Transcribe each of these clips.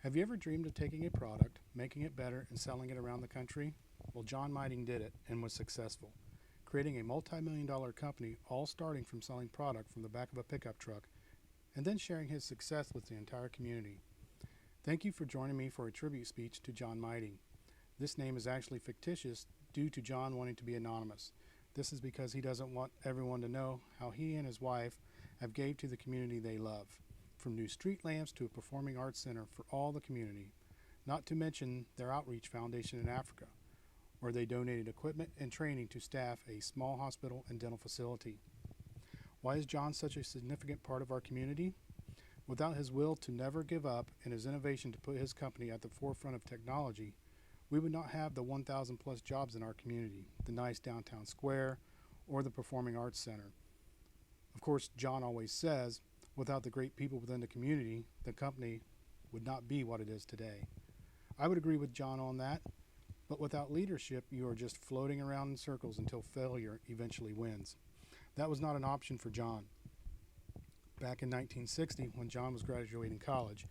Have you ever dreamed of taking a product, making it better, and selling it around the country? Well, John Mighting did it and was successful, creating a multi-million-dollar company, all starting from selling product from the back of a pickup truck and then sharing his success with the entire community. Thank you for joining me for a tribute speech to John Mighting. This name is actually fictitious due to John wanting to be anonymous. This is because he doesn't want everyone to know how he and his wife have gave to the community they love, from new street lamps to a performing arts center for all the community, not to mention their outreach foundation in Africa, where they donated equipment and training to staff a small hospital and dental facility. Why is John such a significant part of our community? Without his will to never give up and his innovation to put his company at the forefront of technology, we would not have the 1,000 plus jobs in our community, the nice downtown square, or the Performing Arts Center. Of course, John always says, without the great people within the community, the company would not be what it is today. I would agree with John on that, but without leadership, you are just floating around in circles until failure eventually wins. That was not an option for John. Back in 1960, when John was graduating college,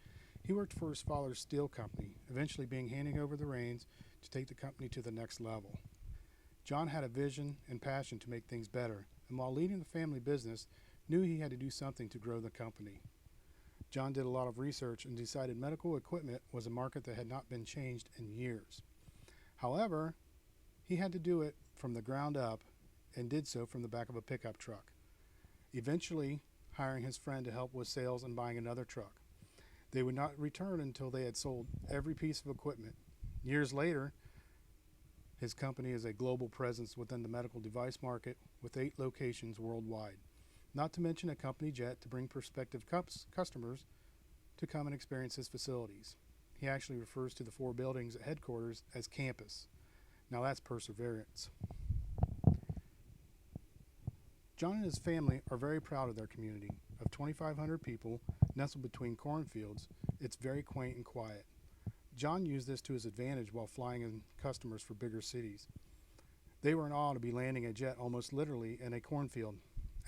he worked for his father's steel company, eventually being handed over the reins to take the company to the next level. John had a vision and passion to make things better, and while leading the family business, knew he had to do something to grow the company. John did a lot of research and decided medical equipment was a market that had not been changed in years. However, he had to do it from the ground up and did so from the back of a pickup truck, eventually hiring his friend to help with sales and buying another truck. They would not return until they had sold every piece of equipment. Years later, his company is a global presence within the medical device market with 8 locations worldwide, not to mention a company jet to bring prospective customers to come and experience his facilities. He actually refers to the 4 buildings at headquarters as campus. Now that's perseverance. John and his family are very proud of their community. Of 2,500 people nestled between cornfields, it's very quaint and quiet. John used this to his advantage while flying in customers for bigger cities. They were in awe to be landing a jet almost literally in a cornfield.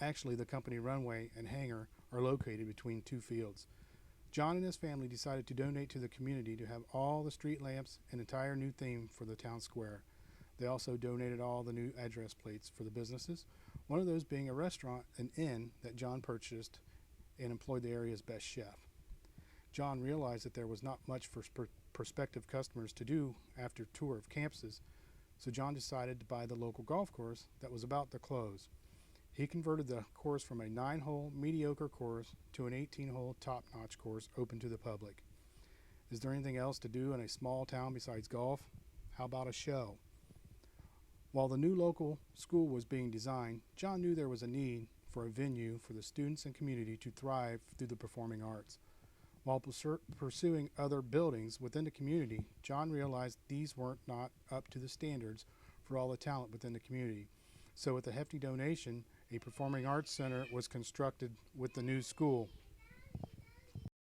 Actually, the company runway and hangar are located between 2 fields. John and his family decided to donate to the community to have all the street lamps and entire new theme for the town square. They also donated all the new address plates for the businesses, one of those being a restaurant, an inn that John purchased and employed the area's best chef. John realized that there was not much for prospective customers to do after a tour of campuses, so John decided to buy the local golf course that was about to close. He converted the course from a 9-hole mediocre course to an 18-hole top-notch course open to the public. Is there anything else to do in a small town besides golf? How about a show? While the new local school was being designed, John knew there was a need for a venue for the students and community to thrive through the performing arts. While pursuing other buildings within the community, John realized these weren't not up to the standards for all the talent within the community. So with a hefty donation, a performing arts center was constructed with the new school.